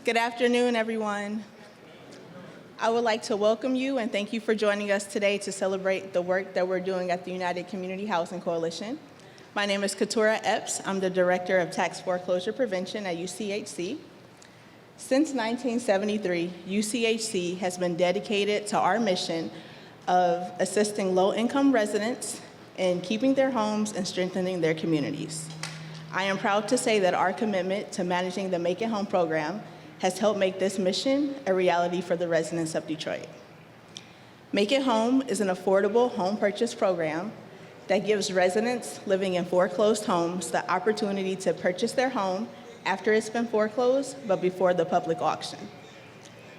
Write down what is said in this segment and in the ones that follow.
Good afternoon, everyone. I would like to welcome you and thank you for joining us today to celebrate the work that we're doing at the United Community Housing Coalition. My name is Katura Epps. I'm the Director of Tax Foreclosure Prevention at UCHC. Since 1973, UCHC has been dedicated to our mission of assisting low-income residents in keeping their homes and strengthening their communities. I am proud to say that our commitment to managing the Make It Home program has helped make this mission a reality for the residents of Detroit. Make It Home is an affordable home purchase program that gives residents living in foreclosed homes the opportunity to purchase their home after it's been foreclosed, but before the public auction.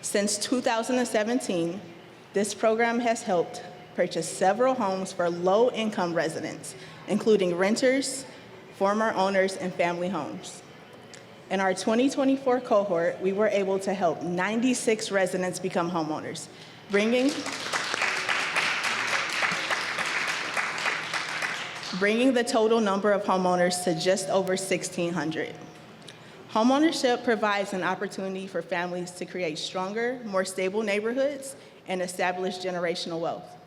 Since 2017, this program has helped purchase several homes for low-income residents, including renters, former owners, and family homes. In our 2024 cohort, we were able to help 96 residents become homeowners, bringing the total number of homeowners to just over 1,600. Homeownership provides an opportunity for families to create stronger, more stable neighborhoods and establish generational wealth.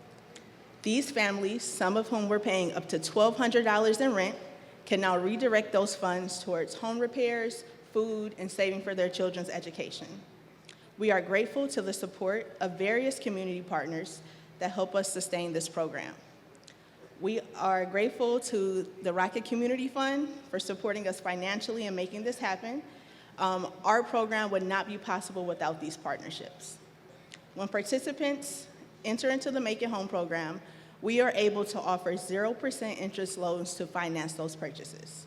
These families, some of whom were paying up to $1,200 in rent, can now redirect those funds towards home repairs, food, and saving for their children's education. We are grateful to the support of various community partners that help us sustain this program. We are grateful to the Rocket Community Fund for supporting us financially and making this happen. Our program would not be possible without these partnerships. When participants enter into the Make It Home program, we are able to offer 0% interest loans to finance those purchases.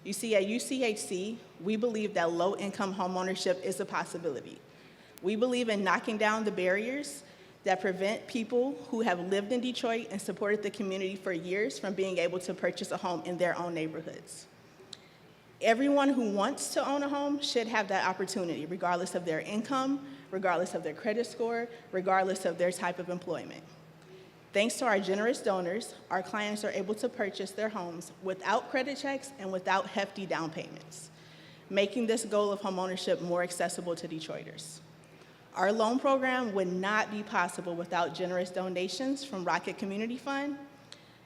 You see, at UCHC, we believe that low-income homeownership is a possibility. We believe in knocking down the barriers that prevent people who have lived in Detroit and supported the community for years from being able to purchase a home in their own neighborhoods. Everyone who wants to own a home should have that opportunity, regardless of their income, regardless of their credit score, regardless of their type of employment. Thanks to our generous donors, our clients are able to purchase their homes without credit checks and without hefty down payments, making this goal of homeownership more accessible to Detroiters. Our loan program would not be possible without generous donations from Rocket Community Fund.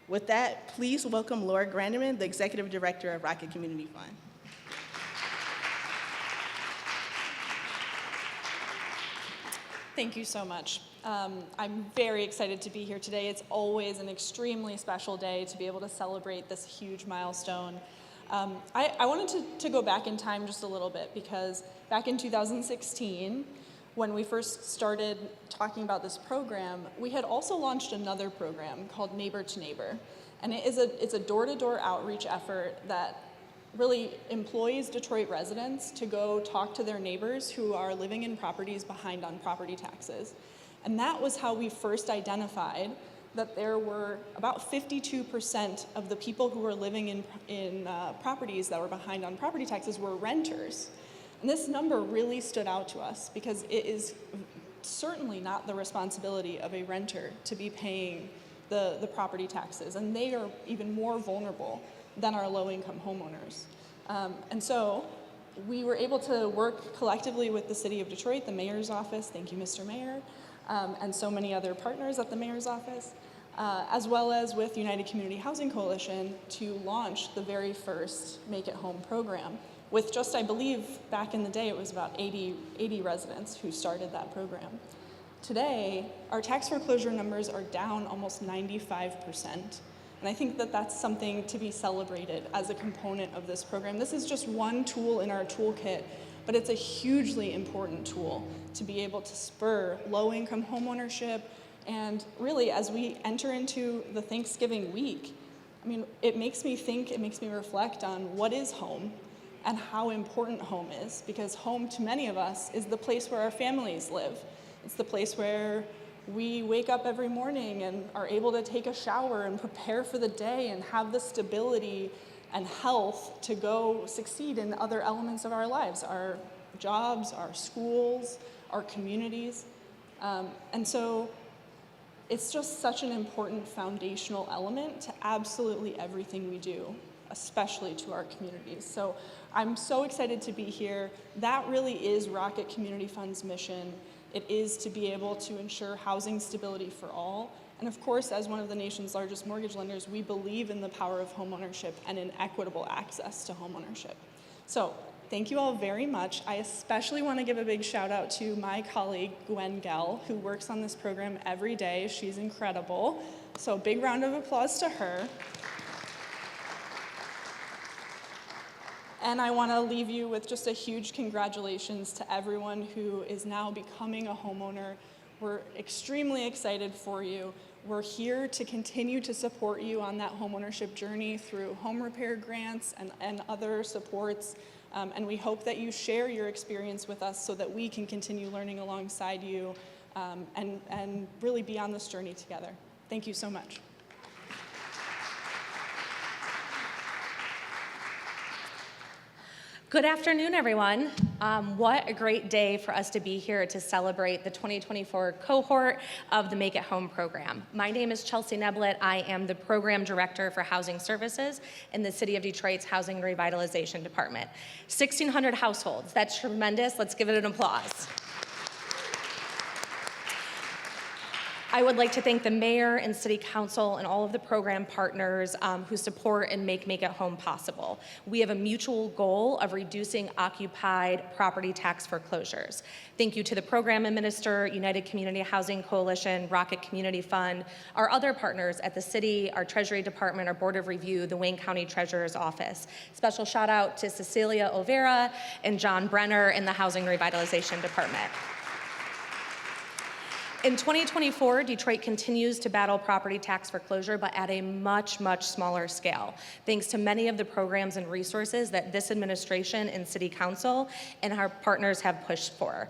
With that, please welcome Laura Grandeman, the Executive Director of Rocket Community Fund. Thank you so much. I'm very excited to be here today. It's always an extremely special day to be able to celebrate this huge milestone. I wanted to go back in time just a little bit because back in 2016, when we first started talking about this program, we had also launched another program called Neighbor to Neighbor. And it's a door-to-door outreach effort that really employs Detroit residents to go talk to their neighbors who are living in properties behind on property taxes. And that was how we first identified that there were about 52% of the people who were living in properties that were behind on property taxes were renters. And this number really stood out to us because it is certainly not the responsibility of a renter to be paying the property taxes, and they are even more vulnerable than our low-income homeowners. And so we were able to work collectively with the City of Detroit, the Mayor's Office, thank you, Mr. Mayor, and so many other partners at the Mayor's Office, as well as with United Community Housing Coalition to launch the very first Make It Home program. With just, I believe, back in the day, it was about 80 residents who started that program. Today, our tax foreclosure numbers are down almost 95%. And I think that that's something to be celebrated as a component of this program. This is just one tool in our toolkit, but it's a hugely important tool to be able to spur low-income homeownership. And really, as we enter into the Thanksgiving week, I mean, it makes me reflect on what is home and how important home is, because home to many of us is the place where our families live. It's the place where we wake up every morning and are able to take a shower and prepare for the day and have the stability and health to go succeed in other elements of our lives, our jobs, our schools, our communities. And so it's just such an important foundational element to absolutely everything we do especially to our communities. So I'm so excited to be here. That really is Rocket Community Fund's mission. It is to be able to ensure housing stability for all. And of course, as one of the nation's largest mortgage lenders, we believe in the power of homeownership and in equitable access to homeownership. So thank you all very much. I especially want to give a big shout out to my colleague, Gwen Gell, who works on this program every day. She's incredible. So a big round of applause to her. And I want to leave you with just a huge congratulations to everyone who is now becoming a homeowner. We're extremely excited for you. We're here to continue to support you on that homeownership journey through home repair grants and other supports. And we hope that you share your experience with us so that we can continue learning alongside you and really be on this journey together. Thank you so much. Good afternoon, everyone. What a great day for us to be here to celebrate the 2024 cohort of the Make It Home program. My name is Chelsea Neblett. I am the Program Director for Housing Services in the City of Detroit's Housing Revitalization Department. 1,600 households, that's tremendous. Let's give it an applause. I would like to thank the mayor and city council and all of the program partners who support and make It Home possible. We have a mutual goal of reducing occupied property tax foreclosures. Thank you to the program administrator, United Community Housing Coalition, Rocket Community Fund, our other partners at the city, our Treasury Department, our Board of Review, the Wayne County Treasurer's Office. Special shout out to Cecilia Overa and John Brenner in the Housing Revitalization Department. In 2024, Detroit continues to battle property tax foreclosure, but at a much, much smaller scale, thanks to many of the programs and resources that this administration and city council and our partners have pushed for.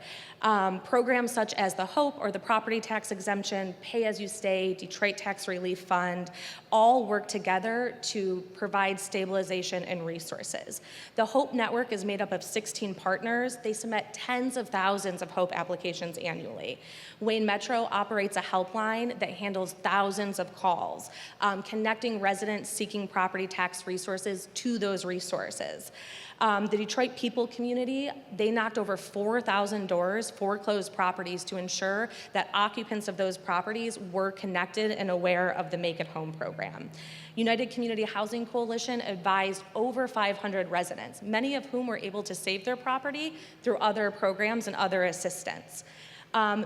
Programs such as the HOPE or the property tax exemption, pay as you stay, Detroit Tax Relief Fund, all work together to provide stabilization and resources. The HOPE network is made up of 16 partners. They submit tens of thousands of HOPE applications annually. Wayne Metro operates a helpline that handles thousands of calls, connecting residents seeking property tax resources to those resources. The Detroit people community, they knocked over 4,000 doors, foreclosed properties to ensure that occupants of those properties were connected and aware of the Make It Home program. United Community Housing Coalition advised over 500 residents, many of whom were able to save their property through other programs and other assistance.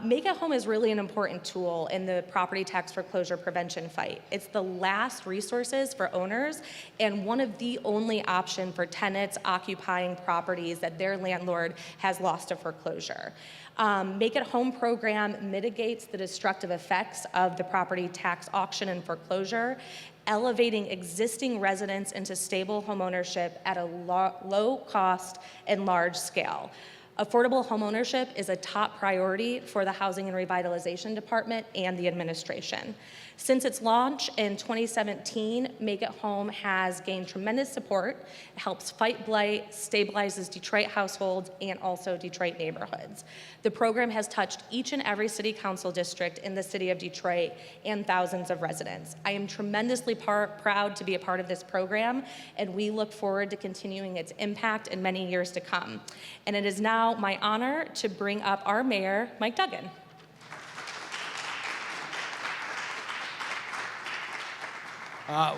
Make It Home is really an important tool in the property tax foreclosure prevention fight. It's the last resources for owners and one of the only option for tenants occupying properties that their landlord has lost to foreclosure. Make It Home program mitigates the destructive effects of the property tax auction and foreclosure, elevating existing residents into stable homeownership at a low cost and large scale. Affordable homeownership is a top priority for the Housing and Revitalization Department and the administration. Since its launch in 2017, Make It Home has gained tremendous support. It helps fight blight, stabilizes Detroit households, and also Detroit neighborhoods. The program has touched each and every city council district in the city of Detroit and thousands of residents. I am tremendously proud to be a part of this program, and we look forward to continuing its impact in many years to come. And it is now my honor to bring up our mayor, Mike Duggan.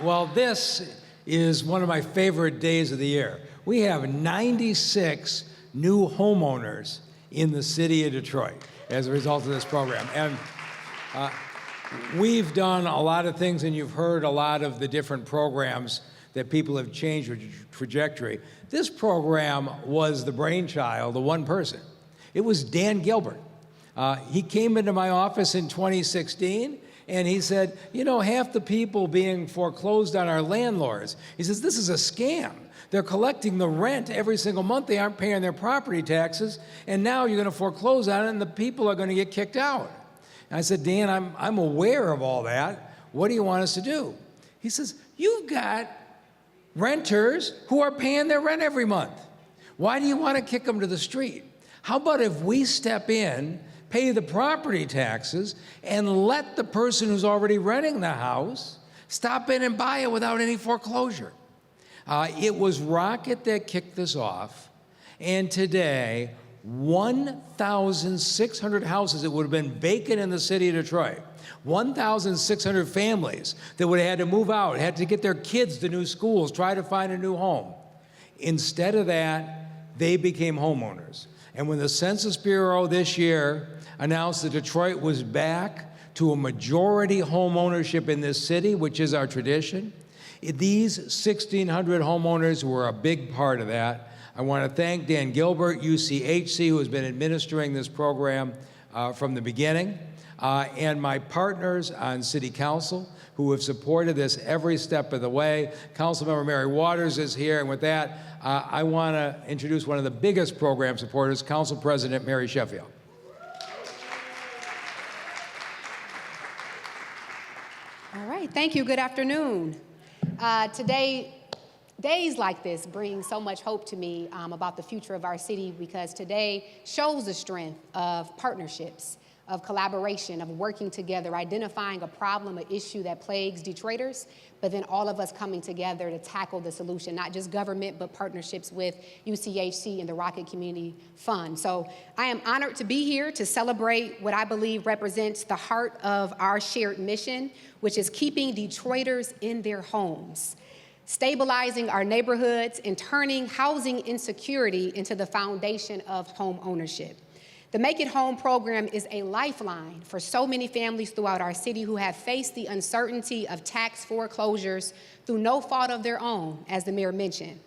Well, this is one of my favorite days of the year. We have 96 new homeowners in the city of Detroit as a result of this program. And we've done a lot of things, and you've heard a lot of the different programs that people have changed their trajectory. This program was the brainchild of one person. It was Dan Gilbert. He came into my office in 2016, and he said, you know, half the people being foreclosed on our landlords. He says, this is a scam. They're collecting the rent every single month. They aren't paying their property taxes, and now you're going to foreclose on it, and the people are going to get kicked out. And I said, Dan, I'm aware of all that. What do you want us to do? He says, you've got renters who are paying their rent every month. Why do you want to kick them to the street? How about if we step in, pay the property taxes, and let the person who's already renting the house stop in and buy it without any foreclosure? It was Rocket that kicked this off, and today, 1,600 houses that would have been vacant in the city of Detroit, 1,600 families that would have had to move out, had to get their kids to new schools, try to find a new home. Instead of that, they became homeowners. And when the Census Bureau this year announced that Detroit was back to a majority home ownership in this city, which is our tradition, these 1,600 homeowners were a big part of that. I want to thank Dan Gilbert, UCHC, who has been administering this program from the beginning, and my partners on City Council, who have supported this every step of the way. Councilmember Mary Waters is here, and with that, I want to introduce one of the biggest program supporters, Council President Mary Sheffield. All right, thank you. Good afternoon. Days like this bring so much hope to me about the future of our city, because today shows the strength of partnerships, of collaboration, of working together, identifying a problem, an issue that plagues Detroiters, but then all of us coming together to tackle the solution, not just government, but partnerships with UCHC and the Rocket Community Fund. So I am honored to be here to celebrate what I believe represents the heart of our shared mission, which is keeping Detroiters in their homes, stabilizing our neighborhoods, and turning housing insecurity into the foundation of home ownership. The Make It Home program is a lifeline for so many families throughout our city who have faced the uncertainty of tax foreclosures through no fault of their own, as the mayor mentioned.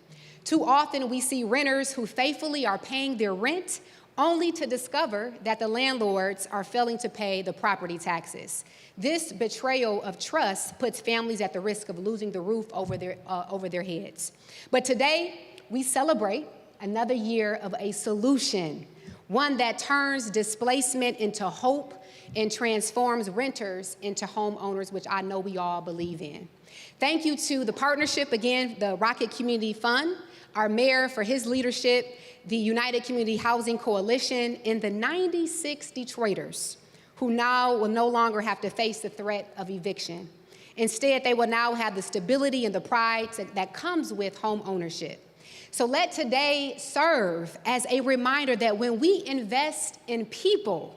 Too often we see renters who faithfully are paying their rent only to discover that the landlords are failing to pay the property taxes. This betrayal of trust puts families at the risk of losing the roof over their heads. But today, we celebrate another year of a solution, one that turns displacement into hope and transforms renters into homeowners, which I know we all believe in. Thank you to the partnership, again, the Rocket Community Fund, our mayor for his leadership, the United Community Housing Coalition, and the 96 Detroiters who now will no longer have to face the threat of eviction. Instead, they will now have the stability and the pride that comes with home ownership. So let today serve as a reminder that when we invest in people,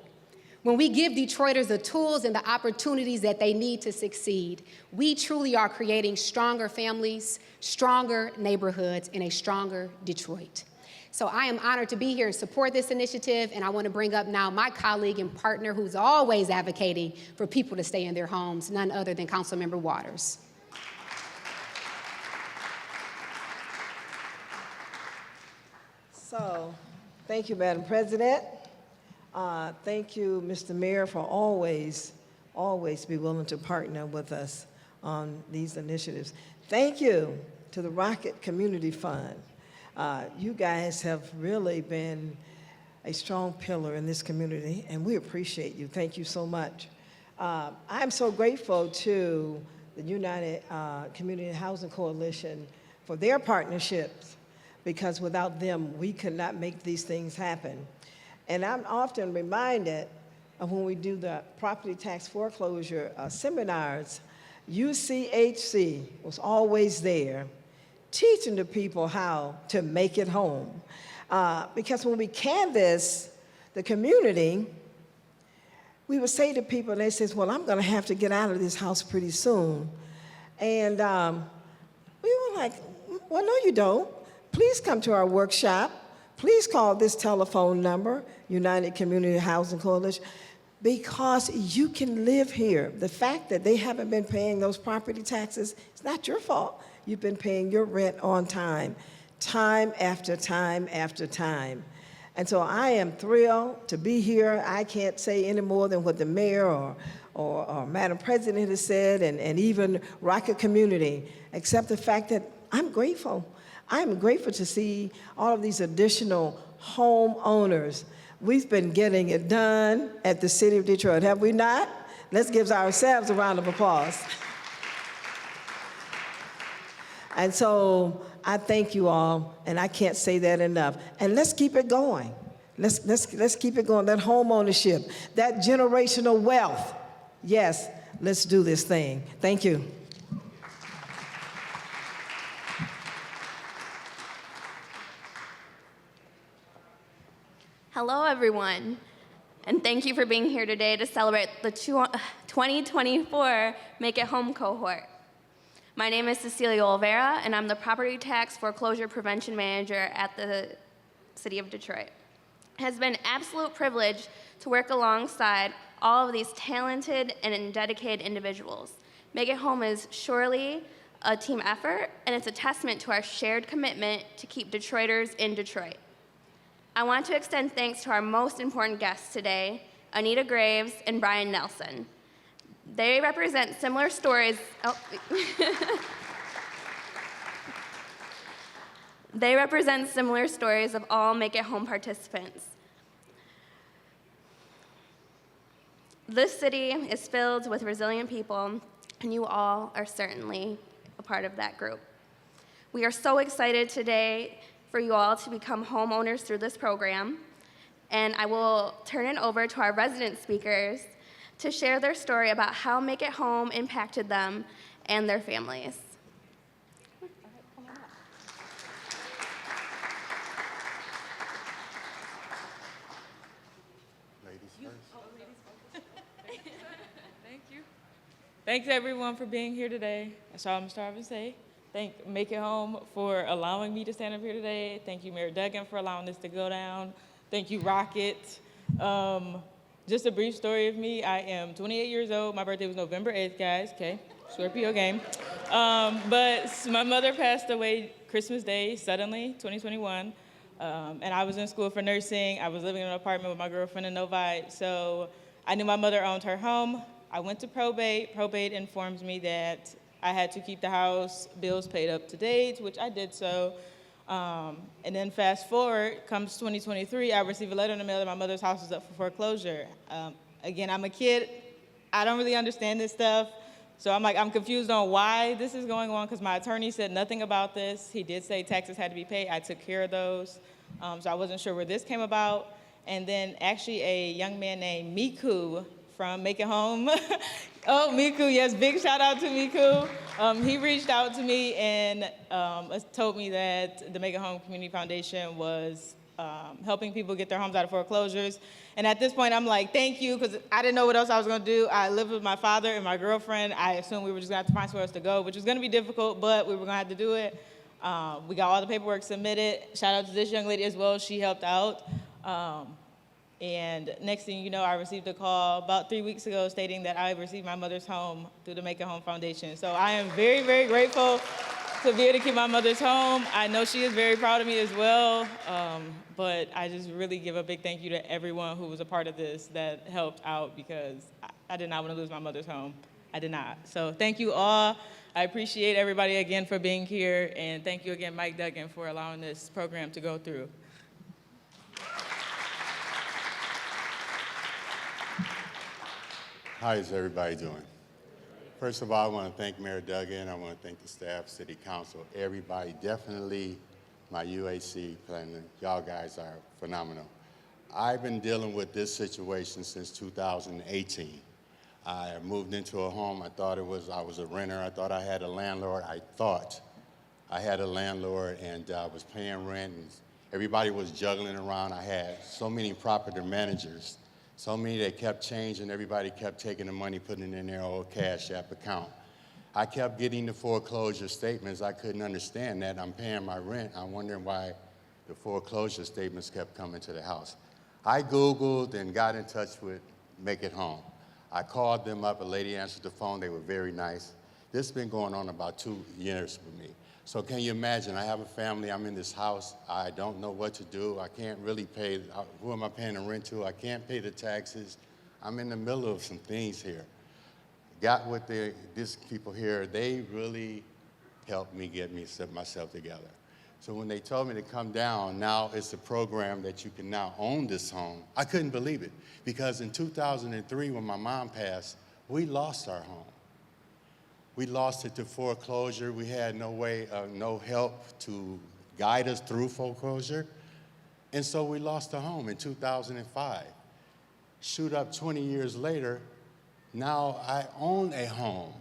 when we give Detroiters the tools and the opportunities that they need to succeed, we truly are creating stronger families, stronger neighborhoods, and a stronger Detroit. So I am honored to be here and support this initiative, and I want to bring up now my colleague and partner who's always advocating for people to stay in their homes, none other than Councilmember Waters. So, thank you, Madam President. Thank you, Mr. Mayor, for always be willing to partner with us on these initiatives. Thank you to the Rocket Community Fund. You guys have really been a strong pillar in this community, and we appreciate you. Thank you so much. I'm so grateful to the United Community Housing Coalition for their partnerships, because without them, we could not make these things happen. And I'm often reminded of when we do the property tax foreclosure seminars, UCHC was always there teaching the people how to make it home. Because when we canvass the community, we would say to people, and they says, well, I'm gonna have to get out of this house pretty soon. And we were like, well, no, you don't. Please come to our workshop. Please call this telephone number, United Community Housing Coalition, because you can live here. The fact that they haven't been paying those property taxes, it's not your fault. You've been paying your rent on time, time after time after time. And so I am thrilled to be here. I can't say any more than what the mayor or Madam President has said, and even Rocket Community, except the fact that I'm grateful. I'm grateful to see all of these additional homeowners. We've been getting it done at the City of Detroit, have we not? Let's give ourselves a round of applause. And so I thank you all, and I can't say that enough. And let's keep it going. Let's keep it going. That home ownership, that generational wealth. Yes, let's do this thing. Thank you. Hello, everyone, and thank you for being here today to celebrate the 2024 Make It Home cohort. My name is Cecilia Olvera, and I'm the Property Tax Foreclosure Prevention Manager at the City of Detroit. It has been an absolute privilege to work alongside all of these talented and dedicated individuals. Make It Home is surely a team effort, and it's a testament to our shared commitment to keep Detroiters in Detroit. I want to extend thanks to our most important guests today, Anita Graves and Brian Nelson. They represent similar stories. They represent similar stories of all Make It Home participants. This city is filled with resilient people, and you all are certainly a part of that group. We are so excited today for you all to become homeowners through this program, and I will turn it over to our resident speakers to share their story about how Make It Home impacted them and their families. Thank you. Thanks everyone for being here today. That's all I'm starting to say. Thank Make It Home for allowing me to stand up here today. Thank you, Mayor Duggan, for allowing this to go down. Thank you, Rocket. Just a brief story of me. I am 28 years old. My birthday was November 8th, guys. Okay, Scorpio game. But my mother passed away Christmas Day, suddenly, 2021. And I was in school for nursing. I was living in an apartment with my girlfriend in Novi. So I knew my mother owned her home. I went to probate. Probate informs me that I had to keep the house bills paid up to date, which I did so. And then fast forward, comes 2023, I receive a letter in the mail that my mother's house is up for foreclosure. Again, I'm a kid. I don't really understand this stuff. So I'm confused on why this is going on because my attorney said nothing about this. He did say taxes had to be paid. I took care of those. So I wasn't sure where this came about. And then actually a young man named Miku from Make It Home. Oh, Miku, yes, big shout out to Miku. He reached out to me and told me that the Make It Home Community Foundation was helping people get their homes out of foreclosures. And at this point, I'm like, thank you, because I didn't know what else I was gonna do. I lived with my father and my girlfriend. I assumed we were just gonna have to find somewhere else to go, which was gonna be difficult, but we were gonna have to do it. We got all the paperwork submitted. Shout out to this young lady as well, she helped out. And next thing you know, I received a call about 3 weeks ago stating that I received my mother's home through the Make It Home Foundation. So I am very, very grateful to be able to keep my mother's home. I know she is very proud of me as well, but I just really give a big thank you to everyone who was a part of this that helped out because I did not want to lose my mother's home. I did not. So thank you all. I appreciate everybody again for being here, and thank you again, Mike Duggan, for allowing this program to go through. How is everybody doing? First of all, I want to thank Mayor Duggan. I want to thank the staff, City Council, everybody, definitely my UAC planner. Y'all guys are phenomenal. I've been dealing with this situation since 2018. I moved into a home. I thought I was a renter. I thought I had a landlord. I thought I had a landlord and I was paying rent and everybody was juggling around. I had so many property managers. So many that kept changing, everybody kept taking the money, putting it in their old Cash App account. I kept getting the foreclosure statements. I couldn't understand that. I'm paying my rent. I'm wondering why the foreclosure statements kept coming to the house. I Googled and got in touch with Make It Home. I called them up, a lady answered the phone, they were very nice. This has been going on about 2 years with me. So can you imagine, I have a family, I'm in this house, I don't know what to do, I can't really pay, who am I paying the rent to? I can't pay the taxes. I'm in the middle of some things here. Got with these people here, they really helped me get myself together. So when they told me to come down, now it's a program that you can now own this home. I couldn't believe it, because in 2003 when my mom passed, we lost our home. We lost it to foreclosure. We had no way, no help to guide us through foreclosure. And so we lost the home in 2005. Shoot up 20 years later, now I own a home.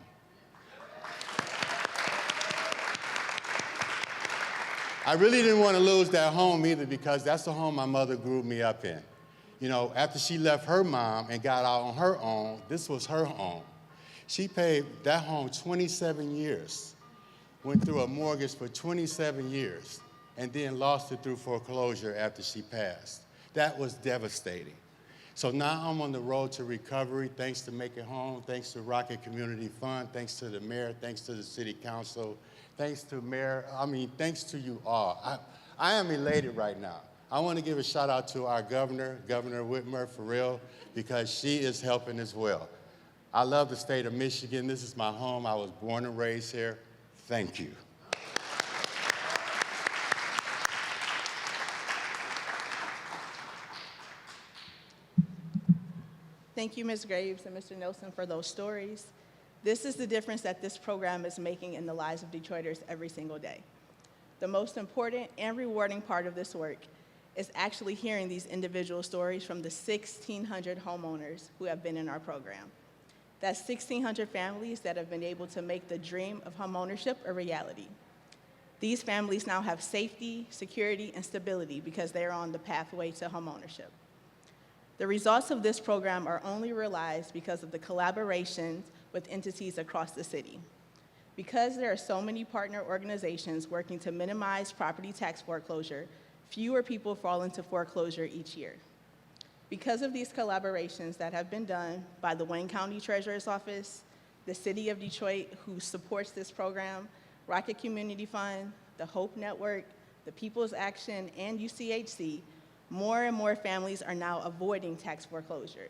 I really didn't want to lose that home either because that's the home my mother grew me up in. You know, after she left her mom and got out on her own, this was her home. She paid that home 27 years, went through a mortgage for 27 years, and then lost it through foreclosure after she passed. That was devastating. So now I'm on the road to recovery, thanks to Make It Home, thanks to Rocket Community Fund, thanks to the mayor, thanks to the city council, thanks to thanks to you all. I am elated right now. I want to give a shout out to our governor, Governor Whitmer, for real, because she is helping as well. I love the state of Michigan. This is my home. I was born and raised here. Thank you. Thank you, Ms. Graves and Mr. Nelson, for those stories. This is the difference that this program is making in the lives of Detroiters every single day. The most important and rewarding part of this work is actually hearing these individual stories from the 1,600 homeowners who have been in our program. That's 1,600 families that have been able to make the dream of homeownership a reality. These families now have safety, security, and stability because they are on the pathway to homeownership. The results of this program are only realized because of the collaboration with entities across the city. Because there are so many partner organizations working to minimize property tax foreclosure, fewer people fall into foreclosure each year. Because of these collaborations that have been done by the Wayne County Treasurer's Office, the City of Detroit, who supports this program, Rocket Community Fund, the Hope Network, the People's Action, and UCHC, more and more families are now avoiding tax foreclosure.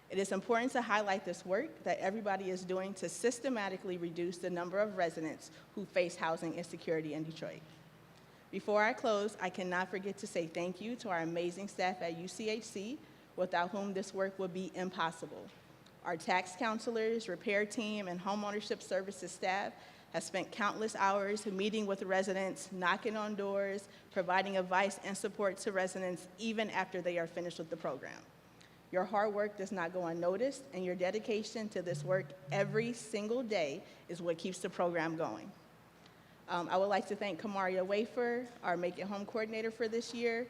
It is important to highlight this work that everybody is doing to systematically reduce the number of residents who face housing insecurity in Detroit. Before I close, I cannot forget to say thank you to our amazing staff at UCHC, without whom this work would be impossible. Our tax counselors, repair team, and homeownership services staff have spent countless hours meeting with residents, knocking on doors, providing advice and support to residents even after they are finished with the program. Your hard work does not go unnoticed, and your dedication to this work every single day is what keeps the program going. I would like to thank Kamaria Wafer, our Make It Home coordinator for this year.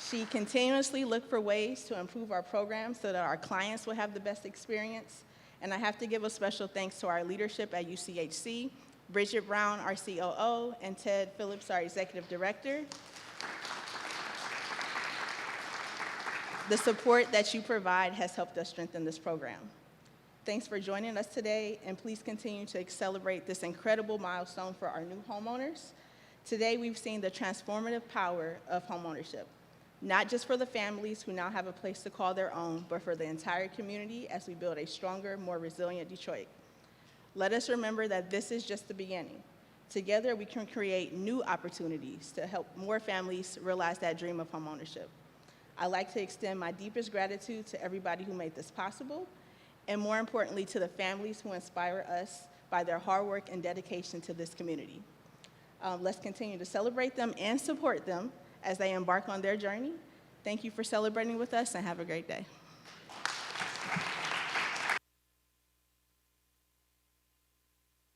She continuously looked for ways to improve our program so that our clients will have the best experience. And I have to give a special thanks to our leadership at UCHC, Bridget Brown, our COO, and Ted Phillips, our executive director. The support that you provide has helped us strengthen this program. Thanks for joining us today, and please continue to celebrate this incredible milestone for our new homeowners. Today, we've seen the transformative power of homeownership, not just for the families who now have a place to call their own, but for the entire community as we build a stronger, more resilient Detroit. Let us remember that this is just the beginning. Together, we can create new opportunities to help more families realize that dream of homeownership. I'd like to extend my deepest gratitude to everybody who made this possible, and more importantly, to the families who inspire us by their hard work and dedication to this community. Let's continue to celebrate them and support them as they embark on their journey. Thank you for celebrating with us, and have a great day.